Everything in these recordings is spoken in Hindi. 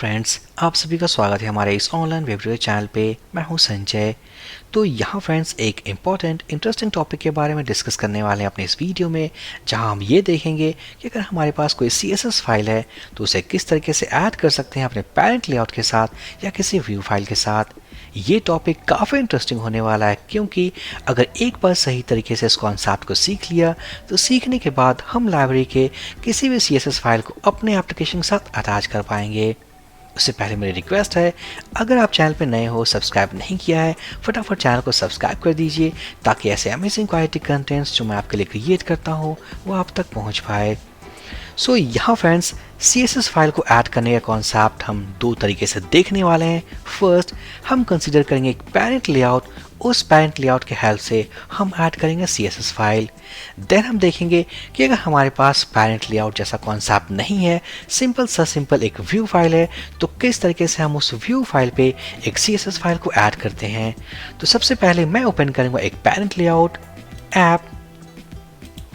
फ्रेंड्स, आप सभी का स्वागत है हमारे इस ऑनलाइन वेब ट्यूटोरियल चैनल पे। मैं हूं संजय। तो यहाँ फ्रेंड्स एक इम्पॉर्टेंट इंटरेस्टिंग टॉपिक के बारे में डिस्कस करने वाले हैं अपने इस वीडियो में, जहाँ हम ये देखेंगे कि अगर हमारे पास कोई CSS फाइल है तो उसे किस तरीके से ऐड कर सकते हैं अपने पेरेंट लेआउट के साथ या किसी व्यू फाइल के साथ। ये टॉपिक काफ़ी इंटरेस्टिंग होने वाला है, क्योंकि अगर एक बार सही तरीके से इस कॉन्सेप्ट को सीख लिया तो सीखने के बाद हम लाइब्रेरी के किसी भी CSS फाइल को अपने एप्लीकेशन के साथ अटैच कर पाएंगे। उससे पहले मेरी रिक्वेस्ट है, अगर आप चैनल पे नए हो, सब्सक्राइब नहीं किया है, फटाफट चैनल को सब्सक्राइब कर दीजिए ताकि ऐसे अमेजिंग क्वालिटी कंटेंट्स जो मैं आपके लिए क्रिएट करता हूँ वो आप तक पहुँच पाए। सो यहाँ फ्रेंड्स, CSS फाइल को ऐड करने का कॉन्सेप्ट हम दो तरीके से देखने वाले हैं। फर्स्ट, हम कंसिडर करेंगे एक पेरेंट लेआउट। उस पेरेंट लेआउट के हेल्प से हम ऐड करेंगे CSS फाइल। देन हम देखेंगे कि अगर हमारे पास पेरेंट लेआउट जैसा कॉन्सेप्ट नहीं है, सिंपल एक व्यू फाइल है, तो किस तरीके से हम उस व्यू फाइल पे एक CSS फाइल को ऐड करते हैं। तो सबसे पहले मैं ओपन करूँगा एक parent layout, app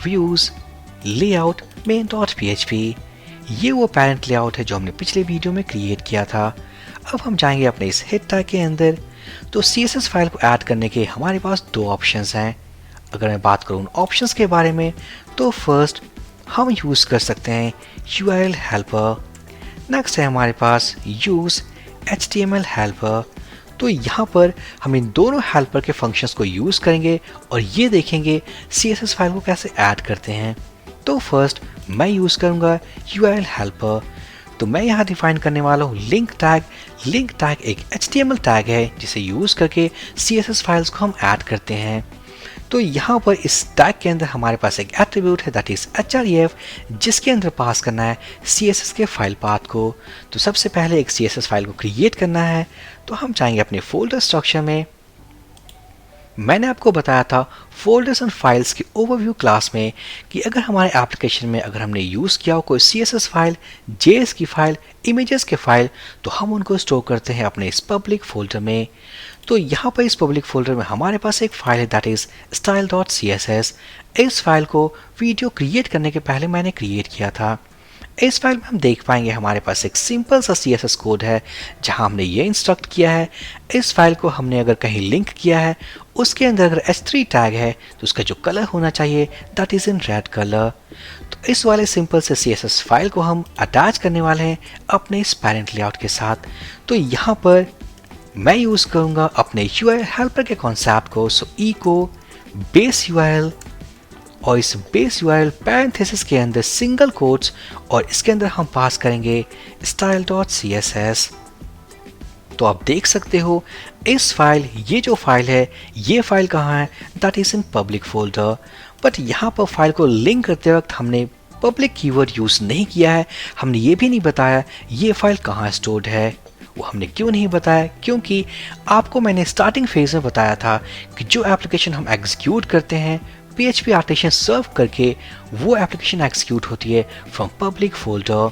views layout main.php। ये वो पेरेंट लेआउट है जो हमने पिछले वीडियो में क्रिएट किया था। अब हम जाएंगे अपने इस हेड टैग के अंदर। तो CSS फाइल को ऐड करने के हमारे पास दो ऑप्शंस हैं। अगर मैं बात करूँ ऑप्शंस के बारे में, तो फर्स्ट हम यूज़ कर सकते हैं URL हेल्पर। नेक्स्ट है हमारे पास यूज़ HTML हेल्पर। तो यहाँ पर हम इन दोनों हेल्पर के फंक्शंस को यूज़ करेंगे और ये देखेंगे CSS फाइल को कैसे ऐड करते हैं। तो फर्स्ट मैं यूज़ करूँगा URL हेल्पर। तो मैं यहाँ डिफाइन करने वाला हूँ लिंक टैग। लिंक टैग एक HTML टैग है जिसे यूज़ करके CSS फाइल्स को हम ऐड करते हैं। तो यहाँ पर इस टैग के अंदर हमारे पास एक एट्रीब्यूट है, दैट इज़ href, जिसके अंदर पास करना है CSS के फाइल पाथ को। तो सबसे पहले एक CSS फाइल को क्रिएट करना है। तो हम चाहेंगे अपने फोल्डर स्ट्रक्चर में। मैंने आपको बताया था फोल्डर्स एंड फाइल्स की ओवरव्यू क्लास में कि अगर हमारे एप्लीकेशन में अगर हमने यूज़ किया हो कोई CSS फाइल, JS की फाइल, इमेजेस के फाइल, तो हम उनको स्टोर करते हैं अपने इस पब्लिक फोल्डर में। तो यहाँ पर इस पब्लिक फोल्डर में हमारे पास एक फाइल है, दैट इज़ style.css। इस फाइल को वीडियो क्रिएट करने के पहले मैंने क्रिएट किया था। इस फाइल में हम देख पाएंगे हमारे पास एक सिंपल सा CSS कोड है, जहां हमने ये इंस्ट्रक्ट किया है। इस फाइल को हमने अगर कहीं लिंक किया है, उसके अंदर अगर h3 टैग है तो उसका जो कलर होना चाहिए that is in red colour. तो इस वाले सिंपल से CSS फाइल को हम अटैच करने वाले हैं अपने इस पेरेंट लेआउट के साथ। तो यहाँ पर मैं यूज़ करूँगा अपने URL हेल्पर के कॉन्सेप्ट को। सो echo बेस URL, और इस बेस URL पैरेंथेसिस के अंदर सिंगल कोट्स, और इसके अंदर हम पास करेंगे style.css। तो आप देख सकते हो इस फाइल, ये जो फाइल है, ये फाइल कहाँ है, that is in public folder. But यहाँ पर फाइल को लिंक करते वक्त हमने पब्लिक कीवर्ड यूज़ नहीं किया है। हमने ये भी नहीं बताया ये फाइल कहाँ स्टोर्ड है। वो हमने क्यों नहीं बताया? क्योंकि आपको मैंने स्टार्टिंग फेज में बताया था कि जो एप्लीकेशन हम एग्जीक्यूट करते हैं PHP आर्टिशन सर्व करके, वो एप्लीकेशन एग्जीक्यूट होती है फ्रॉम पब्लिक फोल्डर।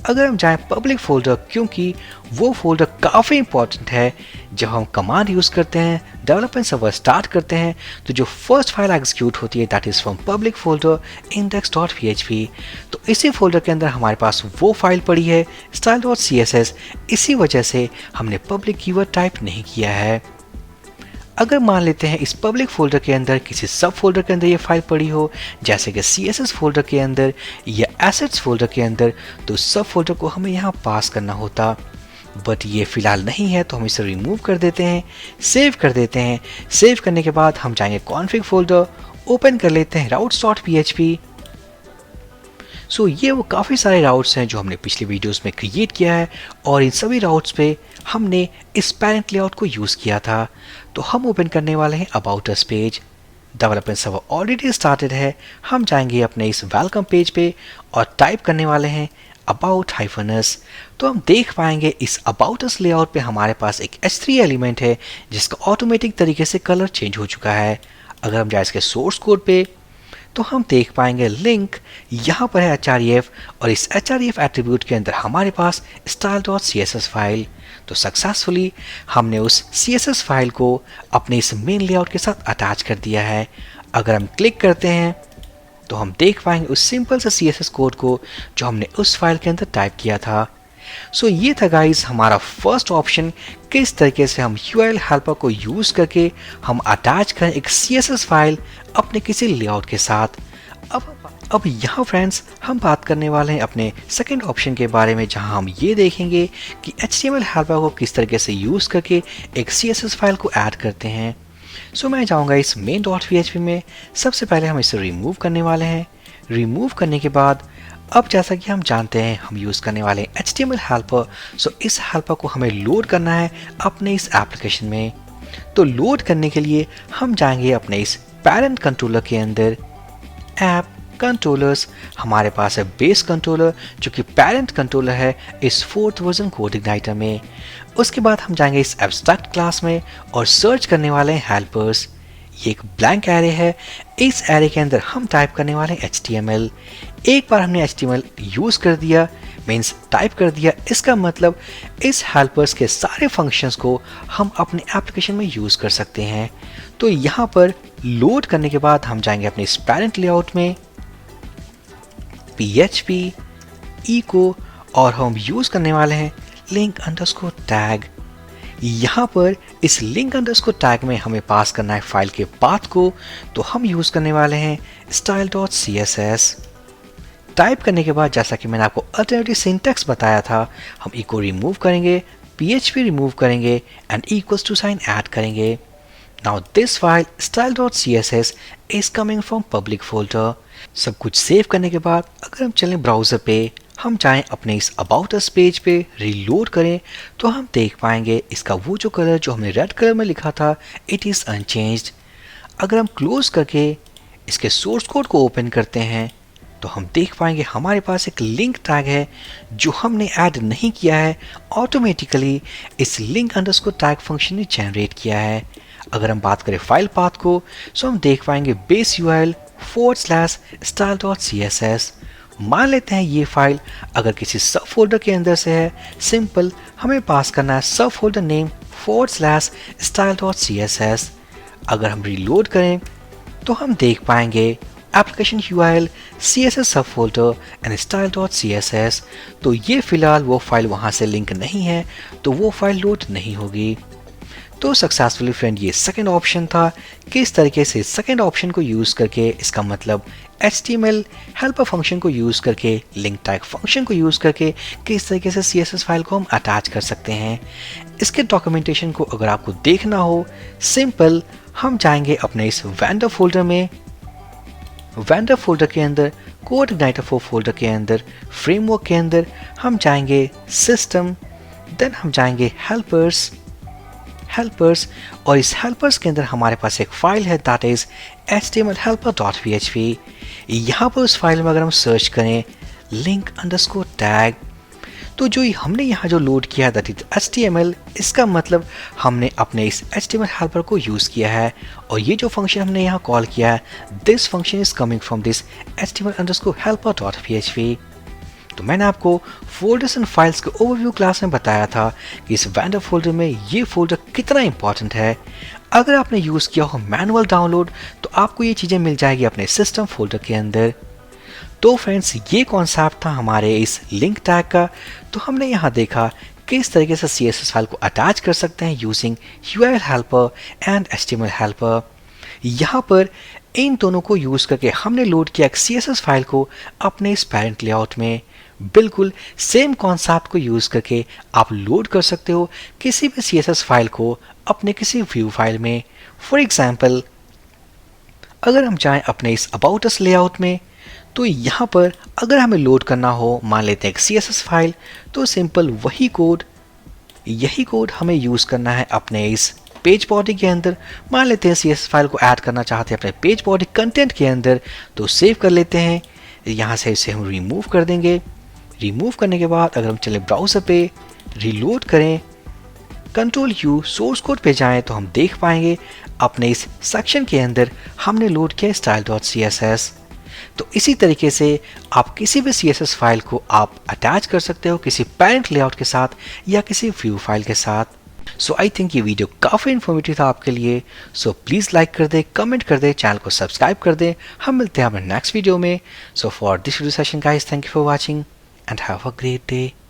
अगर हम जाएं पब्लिक फोल्डर, क्योंकि वो फोल्डर काफ़ी इंपॉर्टेंट है। जब हम कमांड यूज़ करते हैं, डेवलपमेंट सर्वर स्टार्ट करते हैं, तो जो फर्स्ट फाइल एग्जीक्यूट होती है that is from public folder index.php। तो इसी फोल्डर के अंदर हमारे पास वो फाइल पड़ी है style.css। इसी वजह से हमने पब्लिक कीवर्ड टाइप नहीं किया है। अगर मान लेते हैं इस पब्लिक फोल्डर के अंदर किसी सब फोल्डर के अंदर ये फाइल पड़ी हो, जैसे कि CSS फोल्डर के अंदर या एसेट्स फोल्डर के अंदर, तो सब फोल्डर को हमें यहाँ पास करना होता। बट ये फिलहाल नहीं है, तो हम इसे रिमूव कर देते हैं, सेव कर देते हैं। सेव करने के बाद हम जाएंगे कॉन्फ़िग फोल्डर, ओपन कर लेते हैं routes.php। सो ये वो काफ़ी सारे राउट्स हैं जो हमने पिछले वीडियोस में क्रिएट किया है, और इन सभी राउट्स पे हमने इस पेरेंट लेआउट को यूज़ किया था। तो हम ओपन करने वाले हैं about us page. Development server already started है। हम जाएंगे अपने इस वेलकम पेज पे और टाइप करने वाले हैं अबाउट -us। तो हम देख पाएंगे इस अबाउट अस लेआउट पे हमारे पास एक h3 एलिमेंट है जिसका ऑटोमेटिक तरीके से कलर चेंज हो चुका है। अगर हम जाए इसके सोर्स कोड पे, तो हम देख पाएंगे लिंक यहाँ पर है href, और इस href एट्रीब्यूट के अंदर हमारे पास style.css फाइल। तो सक्सेसफुली हमने उस CSS फाइल को अपने इस मेन लेआउट के साथ अटैच कर दिया है। अगर हम क्लिक करते हैं तो हम देख पाएंगे उस सिंपल से CSS कोड को जो हमने उस फाइल के अंदर टाइप किया था। सो ये था गाइस हमारा फर्स्ट ऑप्शन, किस तरीके से हम URL हेल्पर को यूज करके हम अटैच करें एक CSS फाइल अपने किसी लेआउट के साथ। अब यहाँ फ्रेंड्स हम बात करने वाले हैं अपने सेकंड ऑप्शन के बारे में, जहाँ हम ये देखेंगे कि HTML हेल्पर को किस तरीके से यूज करके एक CSS फाइल को ऐड करते हैं। सो मैं जाऊँगा इस main.php में। सबसे पहले हम इसे रिमूव करने वाले हैं। रिमूव करने के बाद अब जैसा कि हम जानते हैं हम यूज़ करने वाले हैं HTML हेल्पर। सो इस हेल्पर को हमें लोड करना है अपने इस एप्लीकेशन में। तो लोड करने के लिए हम जाएंगे अपने इस पेरेंट कंट्रोलर के अंदर, ऐप कंट्रोलर्स। हमारे पास है बेस कंट्रोलर जो कि पेरेंट कंट्रोलर है इस 4th वर्जन कोड इग्नाइटर में। उसके बाद हम जाएंगे इस एब्स्ट्रैक्ट क्लास में और सर्च करने वाले हैं हेल्पर्स। ये एक ब्लैंक एरे है। इस एरे के अंदर हम टाइप करने वाले हैं HTML। एक बार हमने HTML यूज कर दिया, मीन्स टाइप कर दिया, इसका मतलब इस हेल्पर्स के सारे फंक्शंस को हम अपने एप्लीकेशन में यूज कर सकते हैं। तो यहाँ पर लोड करने के बाद हम जाएंगे अपने इस पेरेंट लेआउट में, PHP echo, और हम यूज करने वाले हैं लिंक अंडरस्कोर टैग। यहाँ पर इस लिंक अंडरस्कोर टैग में हमें पास करना है फाइल के पाथ को। तो हम यूज करने वाले हैं style.css। टाइप करने के बाद जैसा कि मैंने आपको अल्टरनेटिव सिंटैक्स बताया था, हम इको रिमूव करेंगे, PHP रिमूव करेंगे and equals to sign add करेंगे। Now this file style.css is coming from public folder. सब कुछ सेव करने के बाद अगर हम चलें ब्राउजर पे, हम चाहें अपने इस अबाउट अस पेज पे रीलोड करें, तो हम देख पाएंगे इसका वो जो कलर जो हमने रेड कलर में लिखा था, इट इज़ अनचेंज्ड। अगर हम क्लोज करके इसके सोर्स कोड को ओपन करते हैं तो हम देख पाएंगे हमारे पास एक लिंक टैग है जो हमने ऐड नहीं किया है, ऑटोमेटिकली इस लिंक अंडरस्कोर टैग फंक्शन ने जनरेट किया है। अगर हम बात करें फाइल पाथ को, सो हम देख पाएंगे बेस URL/style.css। मान लेते हैं ये फाइल अगर किसी सब फोल्डर के अंदर से है, सिंपल हमें पास करना है सब फोल्डर नेम /style.css। अगर हम रीलोड करें तो हम देख पाएंगे एप्लीकेशन URL CSS सब फोल्डर एंड style.css। तो ये फिलहाल वो फाइल वहाँ से लिंक नहीं है, तो वो फाइल लोड नहीं होगी। तो सक्सेसफुली फ्रेंड ये सेकंड ऑप्शन था, किस तरीके से सेकंड ऑप्शन को यूज़ करके, इसका मतलब HTML हेल्पर फंक्शन को यूज़ करके, लिंक टैग फंक्शन को यूज़ करके किस तरीके से CSS फाइल को हम अटैच कर सकते हैं। इसके डॉक्यूमेंटेशन को अगर आपको देखना हो, सिंपल हम जाएंगे अपने इस वेंडर फोल्डर में, वेंडर फोल्डर के अंदर कोड इग्नाइटर 4 फोल्डर के अंदर फ्रेमवर्क के अंदर हम जाएंगे सिस्टम, देन हम जाएंगे हेल्पर्स और इस हेल्पर्स के अंदर हमारे पास एक फाइल है दैट इज htmlhelper.php। यहाँ पर उस फाइल में अगर हम सर्च करें लिंक अंडरस्कोर टैग, तो जो हमने यहाँ जो लोड किया है दैट इज HTML, इसका मतलब हमने अपने इस HTML हेल्पर को यूज़ किया है। और ये जो फंक्शन हमने यहाँ कॉल किया है, this function is coming from this html_helper.php। तो मैंने आपको फोल्डर्स एंड फाइल्स के ओवरव्यू क्लास में बताया था कि इस वेंडर फोल्डर में ये फोल्डर कितना इंपॉर्टेंट है। अगर आपने यूज़ किया हो मैनुअल डाउनलोड, तो आपको ये चीज़ें मिल जाएगी अपने सिस्टम फोल्डर के अंदर। तो फ्रेंड्स ये कॉन्सेप्ट था हमारे इस लिंक टैग का। तो हमने यहाँ देखा किस तरीके से CSS फाइल को अटैच कर सकते हैं using URL helper and HTML helper. यहाँ पर इन दोनों को यूज़ करके हमने लोड किया एक CSS फाइल को अपने इस पेरेंट लेआउट में। बिल्कुल सेम कॉन्सेप्ट को यूज़ करके आप लोड कर सकते हो किसी भी CSS फाइल को अपने किसी व्यू फाइल में। फॉर एग्जाम्पल अगर हम जाएं अपने इस अबाउट अस लेआउट में, तो यहाँ पर अगर हमें लोड करना हो, मान लेते हैं एक CSS फाइल, तो सिंपल यही कोड हमें यूज़ करना है अपने इस पेज बॉडी के अंदर। मान लेते हैं CSS फाइल को ऐड करना चाहते हैं अपने पेज बॉडी कंटेंट के अंदर, तो सेव कर लेते हैं। यहाँ से इसे हम रिमूव कर देंगे। रिमूव करने के बाद अगर हम चले ब्राउज़र पे, रीलोड करें, Ctrl+U सोर्स कोड पे जाएं, तो हम देख पाएंगे अपने इस सेक्शन के अंदर हमने लोड किया style.css। तो इसी तरीके से आप किसी भी CSS फाइल को आप अटैच कर सकते हो किसी पेरेंट लेआउट के साथ या किसी व्यू फाइल के साथ। सो आई थिंक ये वीडियो काफ़ी इन्फॉर्मेटिव था आपके लिए। सो प्लीज़ लाइक कर दे, कमेंट कर दे, चैनल को सब्सक्राइब कर दे। हम मिलते हैं अपने नेक्स्ट वीडियो में। So for this video session guys, thank you for watching and have a great day.